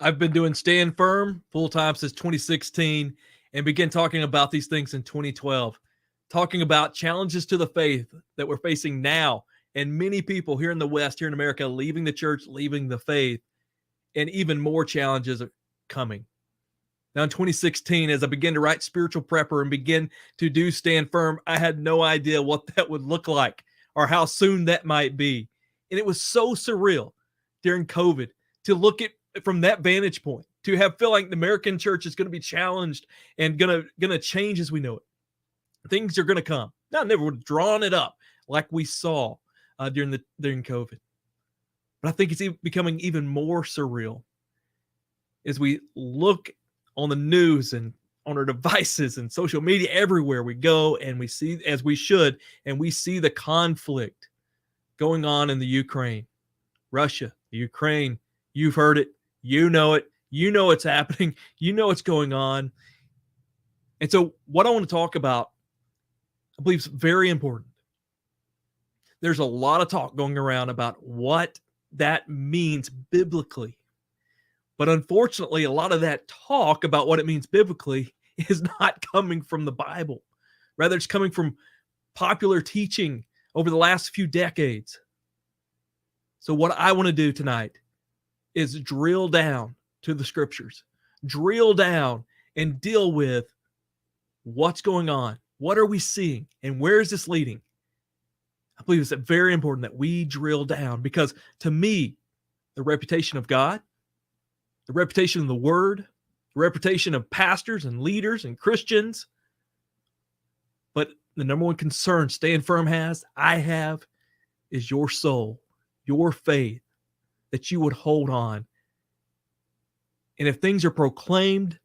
I've been doing Stand Firm full time since 2016 and began talking about these things in 2012, talking about challenges to the faith that we're facing now. And many people here in the West, here in America, leaving the church, leaving the faith, and even more challenges are coming. Now, in 2016, as I began to write Spiritual Prepper and begin to do Stand Firm, I had no idea what that would look like or how soon that might be. And it was so surreal during COVID to look at from that vantage point, to feel like the American church is going to be challenged and going to change as we know it. Things are going to come. Now, I never would have drawn it up like we saw during COVID. But I think it's becoming even more surreal as we look on the news and on our devices and social media everywhere we go, and we see, as we should, and we see the conflict going on in the Ukraine, Russia, the Ukraine. You've heard it. You know it. You know it's happening. You know what's going on. And so what I want to talk about, I believe, is very important. There's a lot of talk going around about what that means biblically. But unfortunately, a lot of that talk about what it means biblically is not coming from the Bible. Rather, it's coming from popular teaching over the last few decades. So what I want to do tonight is drill down to the scriptures, drill down and deal with what's going on. What are we seeing? And where is this leading? I believe it's very important that we drill down, because to me, the reputation of God, the reputation of the word, the reputation of pastors and leaders and Christians, but the number one concern Stand Firm has, I have, is your soul, your faith, that you would hold on. And if things are proclaimed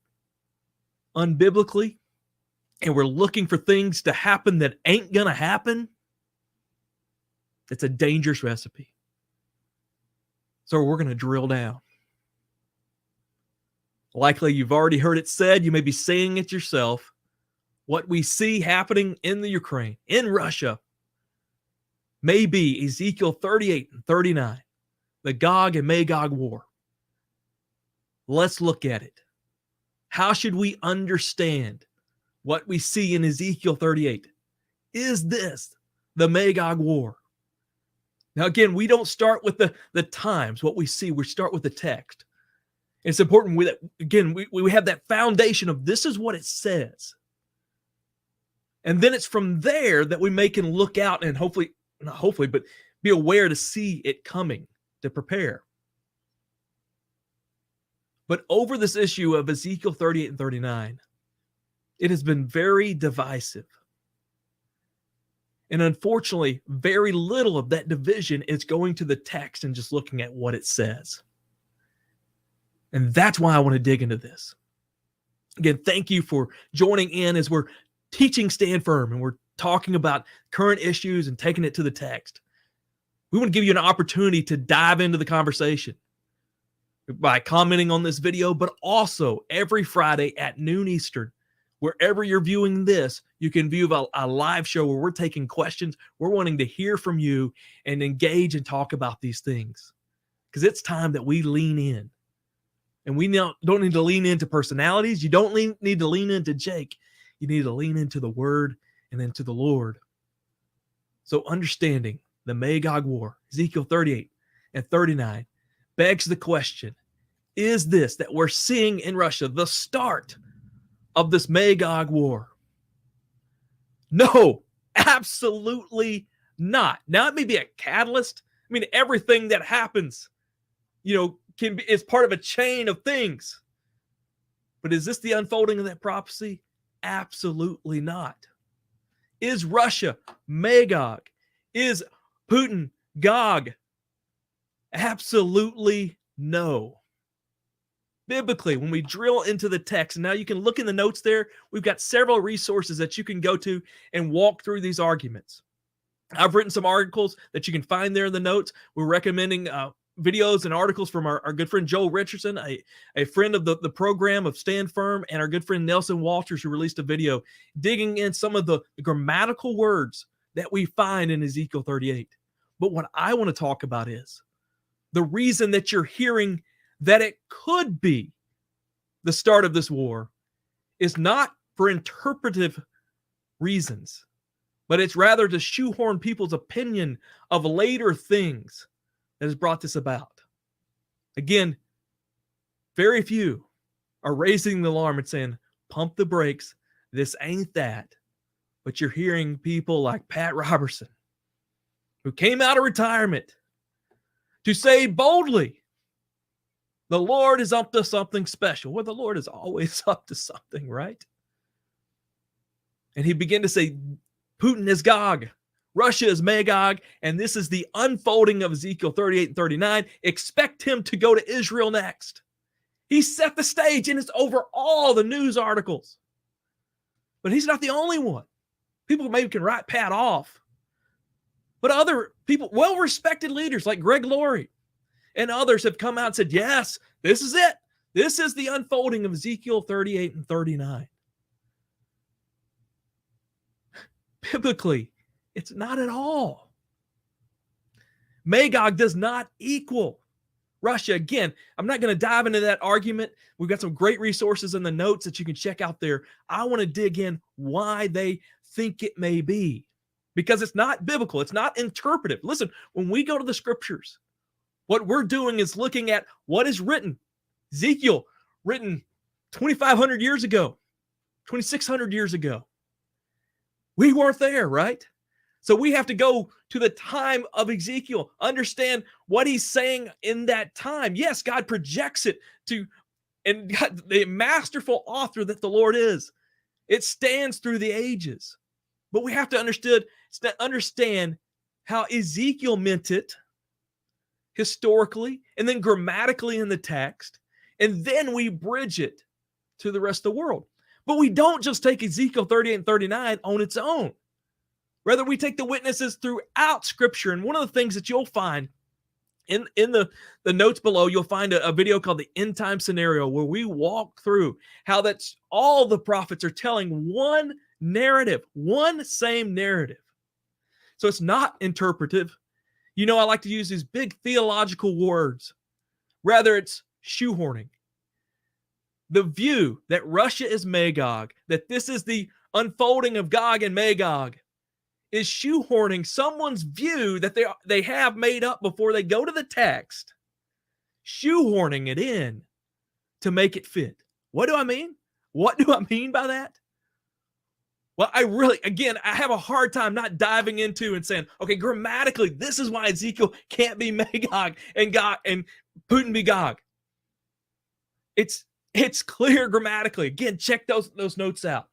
unbiblically, and we're looking for things to happen that ain't going to happen, it's a dangerous recipe. So we're going to drill down. Likely you've already heard it said, you may be saying it yourself. What we see happening in the Ukraine, in Russia, may be Ezekiel 38 and 39, the Gog and Magog War. Let's look at it. How should we understand what we see in Ezekiel 38? Is this the Magog War? Now, again, we don't start with the times, what we see. We start with the text. It's important that, again, we have that foundation of this is what it says. And then it's from there that we can look out and hopefully, not hopefully, but be aware to see it coming, to prepare. But over this issue of Ezekiel 38 and 39, it has been very divisive. And unfortunately, very little of that division is going to the text and just looking at what it says. And that's why I want to dig into this. Again, thank you for joining in as we're teaching Stand Firm and we're talking about current issues and taking it to the text. We want to give you an opportunity to dive into the conversation by commenting on this video, but also every Friday at noon Eastern, wherever you're viewing this, you can view a live show where we're taking questions. We're wanting to hear from you and engage and talk about these things, because it's time that we lean in. And we don't need to lean into personalities. You don't need to lean into Jake. You need to lean into the word and into the Lord. So understanding the Magog War, Ezekiel 38 and 39, begs the question, is this that we're seeing in Russia the start of this Magog War? No, absolutely not. Now, it may be a catalyst. I mean, everything that happens, is part of a chain of things. But is this the unfolding of that prophecy? Absolutely not. Is Russia Magog? Is Putin Gog? Absolutely no. Biblically, when we drill into the text, and now you can look in the notes there, we've got several resources that you can go to and walk through these arguments. I've written some articles that you can find there in the notes. We're recommending videos and articles from our good friend Joel Richardson, a friend of the program of Stand Firm, and our good friend Nelson Walters, who released a video digging in some of the grammatical words that we find in Ezekiel 38. But what I want to talk about is the reason that you're hearing that it could be the start of this war is not for interpretive reasons, but it's rather to shoehorn people's opinion of later things that has brought this about. Again, very few are raising the alarm and saying, pump the brakes, this ain't that. But you're hearing people like Pat Roberson, who came out of retirement to say boldly, the Lord is up to something special. Well, the Lord is always up to something, right? And he began to say, Putin is Gog, Russia is Magog, and this is the unfolding of Ezekiel 38 and 39. Expect him to go to Israel next. He set the stage, and it's over all the news articles. But he's not the only one. People maybe can write Pat off. But other people, well-respected leaders like Greg Laurie and others have come out and said, yes, this is it. This is the unfolding of Ezekiel 38 and 39. Biblically, it's not at all. Magog does not equal Russia. Again, I'm not going to dive into that argument. We've got some great resources in the notes that you can check out there. I want to dig in why they think it may be, because it's not biblical. It's not interpretive. Listen, when we go to the scriptures, what we're doing is looking at what is written. Ezekiel, written 2,500 years ago, 2,600 years ago. We weren't there, right? So we have to go to the time of Ezekiel, understand what he's saying in that time. Yes, God projects it to, and God, the masterful author that the Lord is, it stands through the ages. But we have to understand how Ezekiel meant it historically and then grammatically in the text, and then we bridge it to the rest of the world. But we don't just take Ezekiel 38 and 39 on its own. Rather, we take the witnesses throughout Scripture. And one of the things that you'll find in the notes below, you'll find a video called the End Time Scenario, where we walk through how that's all the prophets are telling one narrative, one same narrative. So it's not interpretive. You know, I like to use these big theological words. Rather, it's shoehorning. The view that Russia is Magog, that this is the unfolding of Gog and Magog, is shoehorning someone's view that they have made up before they go to the text, shoehorning it in to make it fit. What do I mean? What do I mean by that? Well, I have a hard time not diving into and saying, okay, grammatically, this is why Ezekiel can't be Magog and God and Putin be Gog. It's clear grammatically. Again, check those notes out.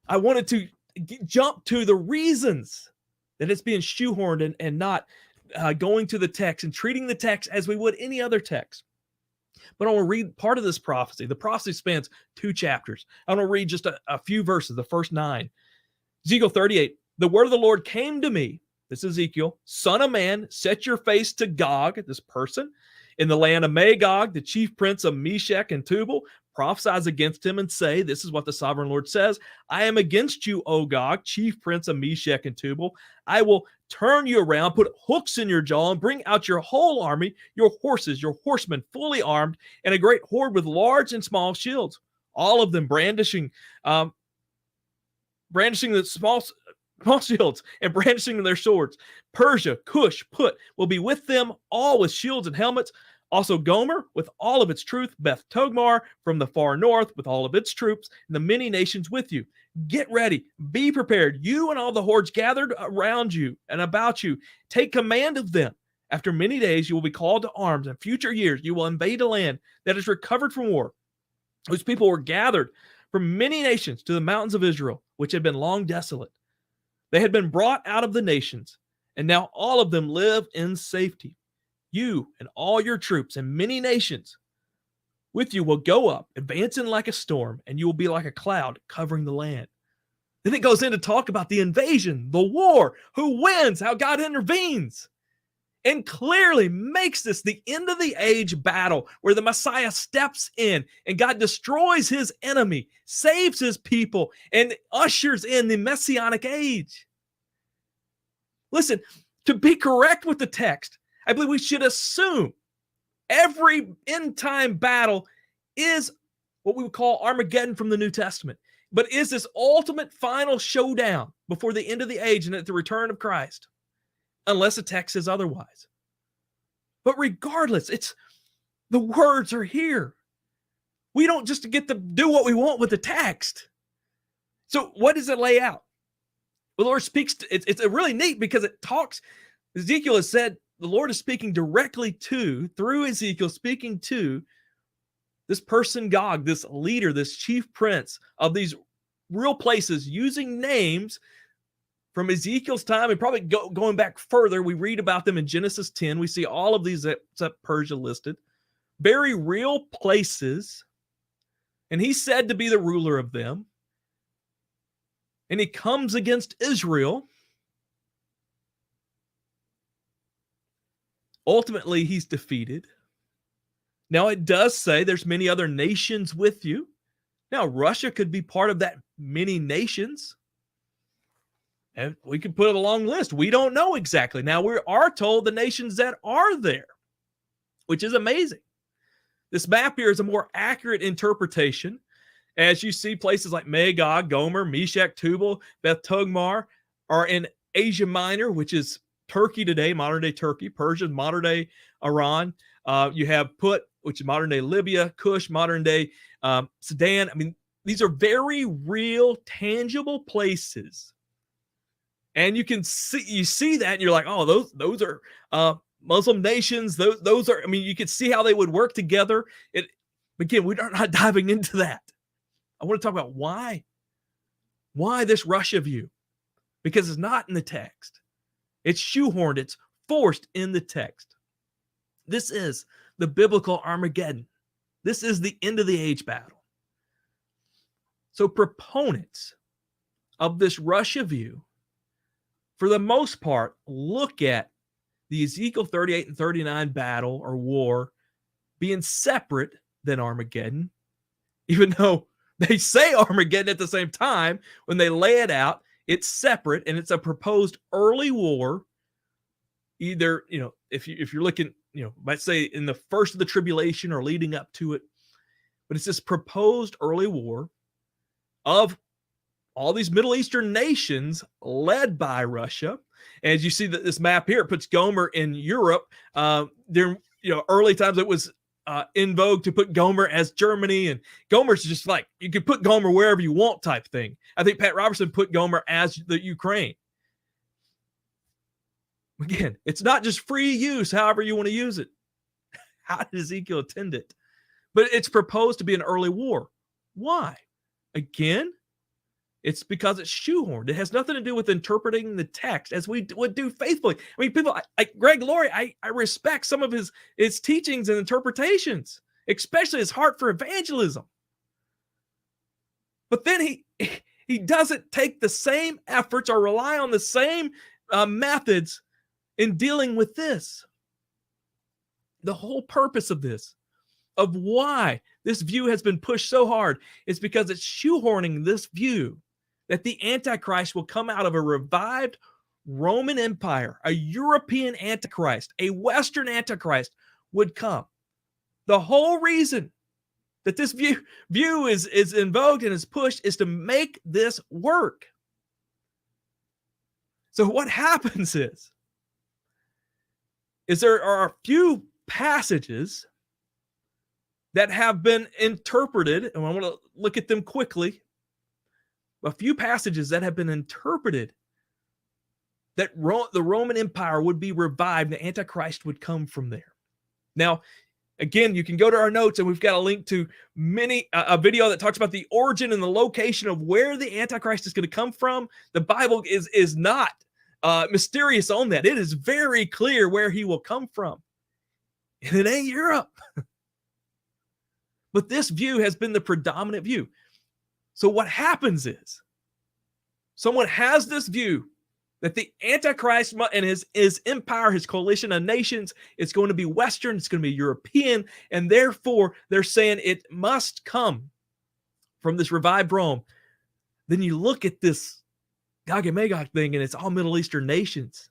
I wanted to jump to the reasons that it's being shoehorned and not going to the text and treating the text as we would any other text. But I want to read part of this prophecy. The prophecy spans 2 chapters. I want to read just a few verses, the first 9. Ezekiel 38, the word of the Lord came to me. This is Ezekiel. Son of man, set your face to Gog, this person, in the land of Magog, the chief prince of Meshech and Tubal. Prophesies against him and say, this is what the sovereign Lord says, I am against you, O Gog, chief prince of Meshech and Tubal. I will turn you around, put hooks in your jaw, and bring out your whole army, your horses, your horsemen, fully armed, and a great horde with large and small shields, all of them brandishing the small shields and brandishing their swords. Persia, Cush, Put will be with them, all with shields and helmets. Also Gomer with all of its troops, Beth Togmar from the far north with all of its troops, and the many nations with you. Get ready, be prepared, you and all the hordes gathered around you and about you. Take command of them. After many days you will be called to arms. In future years you will invade a land that is recovered from war, whose people were gathered from many nations to the mountains of Israel, which had been long desolate. They had been brought out of the nations, and now all of them live in safety. You and all your troops and many nations with you will go up, advancing like a storm, and you will be like a cloud covering the land. Then it goes in to talk about the invasion, the war, who wins, how God intervenes, and clearly makes this the end of the age battle where the Messiah steps in and God destroys his enemy, saves his people, and ushers in the Messianic age. Listen, to be correct with the text, I believe we should assume Every end time battle is what we would call Armageddon from the New Testament, but is this ultimate final showdown before the end of the age and at the return of Christ, unless the text says otherwise. But regardless, the words are here. We don't just get to do what we want with the text. So what does it lay out? The Lord speaks, it's really neat because it talks, Ezekiel has said, the Lord is speaking directly through Ezekiel, speaking to this person, Gog, this leader, this chief prince of these real places, using names from Ezekiel's time and probably going back further. We read about them in Genesis 10. We see all of these except Persia listed. Very real places. And he's said to be the ruler of them. And he comes against Israel. Ultimately, he's defeated. Now, it does say there's many other nations with you. Now, Russia could be part of that many nations. And we could put a long list. We don't know exactly. Now, we are told the nations that are there, which is amazing. This map here is a more accurate interpretation. As you see, places like Magog, Gomer, Meshech, Tubal, Beth Togmar are in Asia Minor, which is Turkey today, modern-day Turkey, Persia, modern-day Iran. You have Put, which is modern-day Libya, Cush, modern-day Sudan. I mean, these are very real, tangible places. And you see that, and you're like, oh, those are Muslim nations. Those are, I mean, you can see how they would work together. Again, we're not diving into that. I want to talk about why this Russia view, because it's not in the text. It's shoehorned. It's forced in the text. This is the biblical Armageddon. This is the end of the age battle. So proponents of this Russia view, for the most part, look at the Ezekiel 38 and 39 battle or war being separate than Armageddon, even though they say Armageddon at the same time. When they lay it out, it's separate, and it's a proposed early war. Either, if you're looking, might say in the first of the tribulation or leading up to it, but it's this proposed early war of all these Middle Eastern nations led by Russia. As you see that this map here, it puts Gomer in Europe. There, early times it was in vogue to put Gomer as Germany, and Gomer's just like, you can put Gomer wherever you want type thing. I think Pat Roberson put Gomer as the Ukraine. Again, it's not just free use, however you want to use it. How did Ezekiel attend it? But it's proposed to be an early war. Why? Again, it's because it's shoehorned. It has nothing to do with interpreting the text as we would do faithfully. I mean, people like Greg Laurie, I respect some of his teachings and interpretations, especially his heart for evangelism. But then he doesn't take the same efforts or rely on the same methods in dealing with this. The whole purpose of this, of why this view has been pushed so hard, is because it's shoehorning this view that the Antichrist will come out of a revived Roman Empire, a European Antichrist, a Western Antichrist would come. The whole reason that this view is invoked and is pushed is to make this work. So what happens is there are a few passages that have been interpreted, and I want to look at them quickly. A few passages that have been interpreted that the Roman Empire would be revived, the Antichrist would come from there. Now, again, you can go to our notes, and we've got a link to a video that talks about the origin and the location of where the Antichrist is going to come from. The Bible is not mysterious on that. It is very clear where he will come from. And it ain't Europe. But this view has been the predominant view. So what happens is someone has this view that the Antichrist and his empire, his coalition of nations, it's going to be Western, it's going to be European, and therefore they're saying it must come from this revived Rome. Then you look at this Gog and Magog thing, and it's all Middle Eastern nations.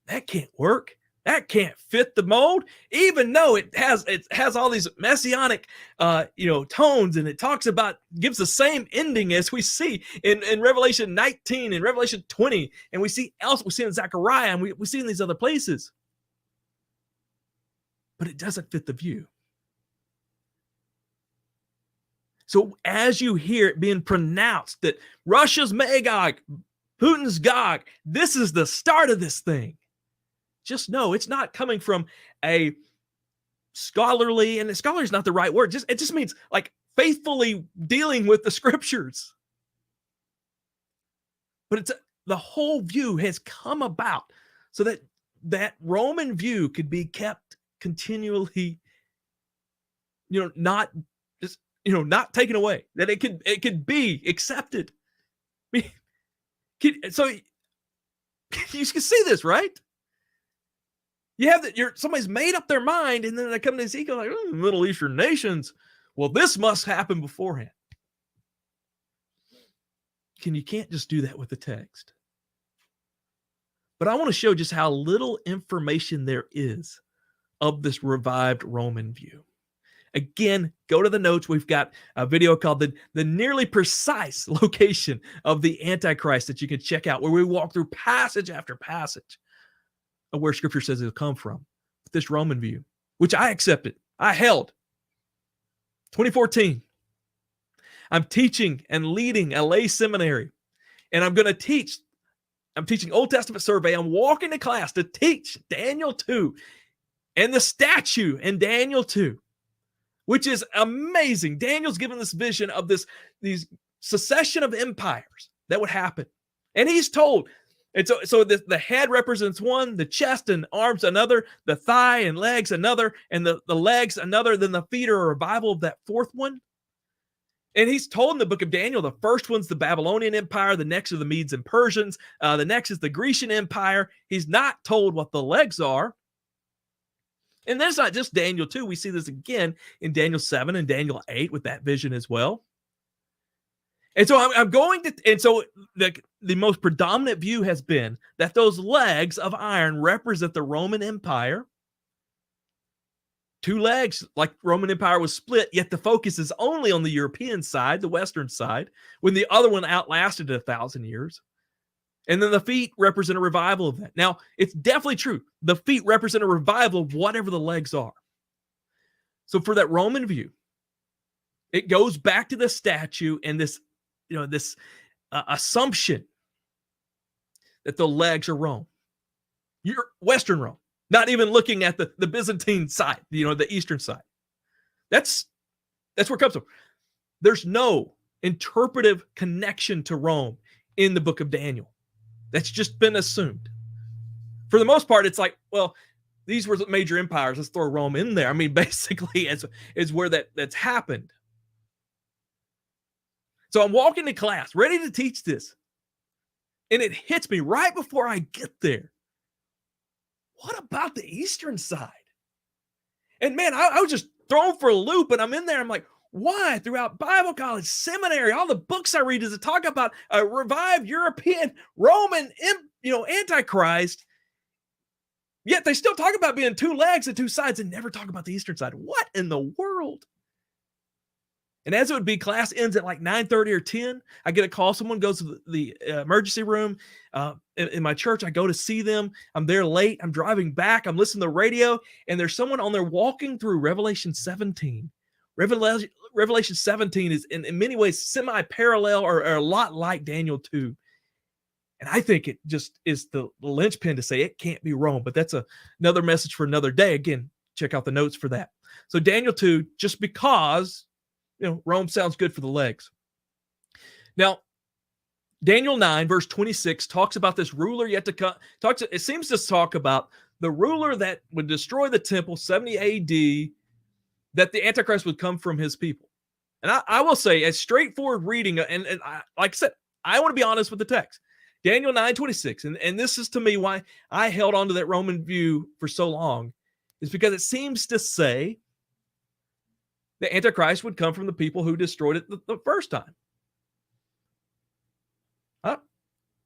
That can't work. That can't fit the mold, even though it has all these messianic tones, and it gives the same ending as we see in Revelation 19 and Revelation 20, and we see in Zechariah, and we see in these other places. But it doesn't fit the view. So as you hear it being pronounced that Russia's Magog, Putin's Gog, this is the start of this thing. Just know it's not coming from a scholarly, and scholarly is not the right word. It just means like faithfully dealing with the scriptures. But the whole view has come about so that Roman view could be kept continually, not taken away. That it could be accepted. So you can see this, right? You have that somebody's made up their mind, and then they come to Ezekiel like, Middle Eastern nations. Well, this must happen beforehand. You can't just do that with the text. But I want to show just how little information there is of this revived Roman view. Again, go to the notes. We've got a video called the nearly precise location of the Antichrist that you can check out, where we walk through passage after passage of where scripture says it'll come from. This Roman view, which I accepted, I held. 2014. I'm teaching and leading a lay seminary, and I'm teaching Old Testament survey. I'm walking to class to teach Daniel 2 and the statue in Daniel 2, which is amazing. Daniel's given this vision of these succession of empires that would happen. And he's told, and so the head represents one, the chest and arms another, the thigh and legs another, and the legs another, then the feet are a revival of that fourth one. And he's told in the book of Daniel, the first one's the Babylonian Empire, the next are the Medes and Persians, the next is the Grecian Empire. He's not told what the legs are. And that's not just Daniel 2. We see this again in Daniel 7 and Daniel 8 with that vision as well. And so the most predominant view has been that those legs of iron represent the Roman Empire. Two legs, like Roman Empire was split, yet the focus is only on the European side, the Western side, when the other one outlasted 1,000 years. And then the feet represent a revival of that. Now, it's definitely true. The feet represent a revival of whatever the legs are. So for that Roman view, it goes back to the statue and this assumption that the legs are Rome. You're Western Rome, not even looking at the Byzantine side, the Eastern side. That's where it comes from. There's no interpretive connection to Rome in the book of Daniel. That's just been assumed. For the most part, it's like, well, these were major empires. Let's throw Rome in there. I mean, basically, is where that's happened. So I'm walking to class, ready to teach this. And it hits me right before I get there. What about the Eastern side? And man, I was just thrown for a loop, and I'm in there. I'm like, why? Throughout Bible college, seminary, all the books I read does it talk about a revived European Roman, Antichrist. Yet they still talk about being two legs and two sides and never talk about the Eastern side. What in the world? And as it would be, class ends at like 9:30 or 10. I get a call. Someone goes to the emergency room in my church. I go to see them. I'm there late. I'm driving back. I'm listening to the radio, and there's someone on there walking through Revelation 17. Revelation 17 is in many ways semi-parallel or a lot like Daniel 2. And I think it just is the linchpin to say it can't be Rome. But that's another message for another day. Again, check out the notes for that. So Daniel 2, just because Rome sounds good for the legs. Now, Daniel 9, verse 26 talks about this ruler yet to come. It seems to talk about the ruler that would destroy the temple, 70 AD, that the Antichrist would come from his people. And I will say, a straightforward reading, and like I said, I want to be honest with the text. Daniel 9:26, and this is to me why I held on to that Roman view for so long, is because it seems to say the Antichrist would come from the people who destroyed it the first time.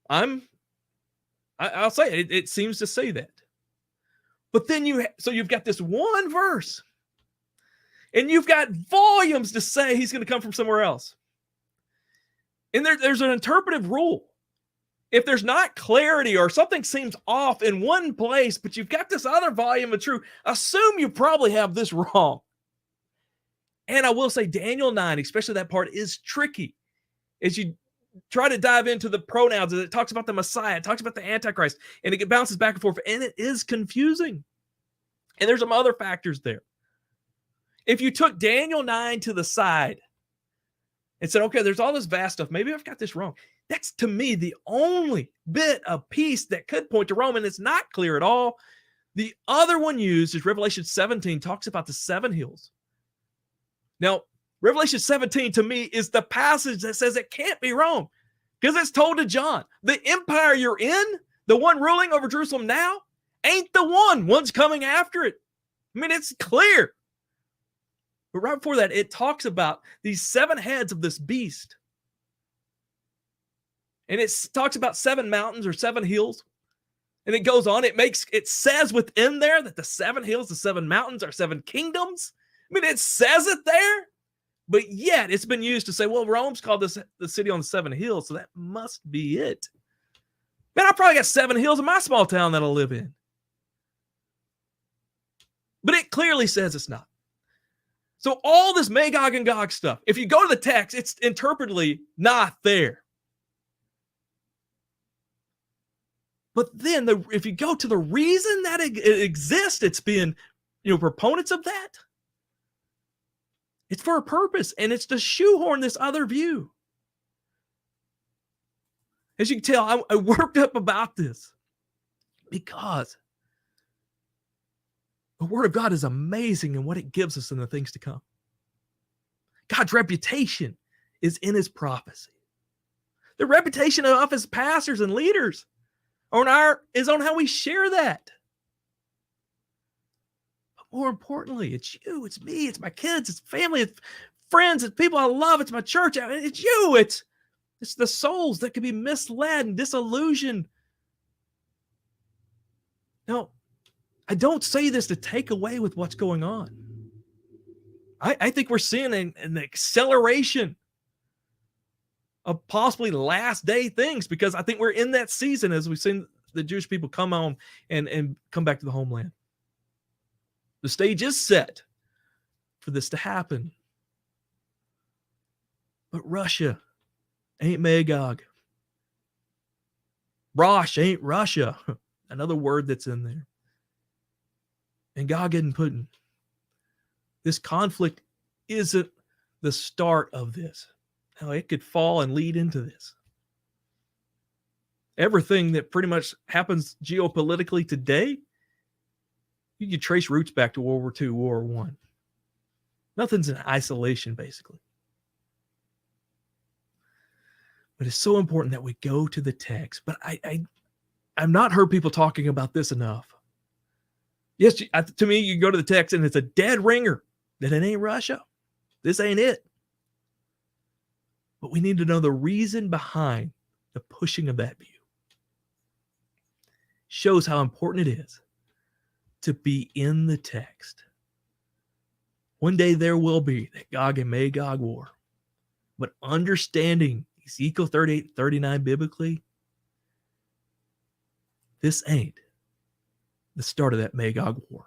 I'll say it seems to say that. But then you've got this one verse, and you've got volumes to say he's going to come from somewhere else. And there's an interpretive rule. If there's not clarity or something seems off in one place, but you've got this other volume of truth, assume you probably have this wrong. And I will say Daniel 9, especially that part, is tricky. As you try to dive into the pronouns, it talks about the Messiah, it talks about the Antichrist, and it bounces back and forth, and it is confusing. And there's some other factors there. If you took Daniel 9 to the side and said, okay, there's all this vast stuff, maybe I've got this wrong. That's, to me, the only bit of piece that could point to Rome, and it's not clear at all. The other one used is Revelation 17, talks about the 7 hills. Now, Revelation 17, to me, is the passage that says it can't be Rome, because it's told to John, the empire you're in, the one ruling over Jerusalem now, ain't the one. One's coming after it. I mean, it's clear. But right before that, it talks about these 7 heads of this beast. And it talks about 7 mountains or 7 hills. And it goes on. It says within there that the 7 hills, the 7 mountains are 7 kingdoms. I mean, it says it there. But yet it's been used to say, well, Rome's called the city on the 7 hills, so that must be it. Man, I probably got 7 hills in my small town that I live in. But it clearly says it's not. So all this Magog and Gog stuff, if you go to the text, it's interpretedly not there. But then if you go to the reason that it exists, it's been, proponents of that. It's for a purpose, and it's to shoehorn this other view. As you can tell, I worked up about this because the Word of God is amazing in what it gives us in the things to come. God's reputation is in His prophecy. The reputation of His pastors and leaders is on how we share that. But more importantly, it's you, it's me, it's my kids, it's family, it's friends, it's people I love, it's my church, it's you, it's the souls that can be misled and disillusioned. Now, I don't say this to take away with what's going on. I think we're seeing an acceleration of possibly last day things, because I think we're in that season as we've seen the Jewish people come home and come back to the homeland. The stage is set for this to happen. But Russia ain't Magog. Rosh ain't Russia. Another word that's in there. And Gog and Putin. This conflict isn't the start of this. Now, it could fall and lead into this. Everything that pretty much happens geopolitically today, you can trace roots back to World War II, World War I. Nothing's in isolation, basically. But it's so important that we go to the text. But I've not heard people talking about this enough. Yes, to me, you go to the text and it's a dead ringer that it ain't Russia. This ain't it. But we need to know the reason behind the pushing of that view. Shows how important it is to be in the text. One day there will be that Gog and Magog war. But understanding Ezekiel 38, 39 biblically, this ain't the start of that Magog war.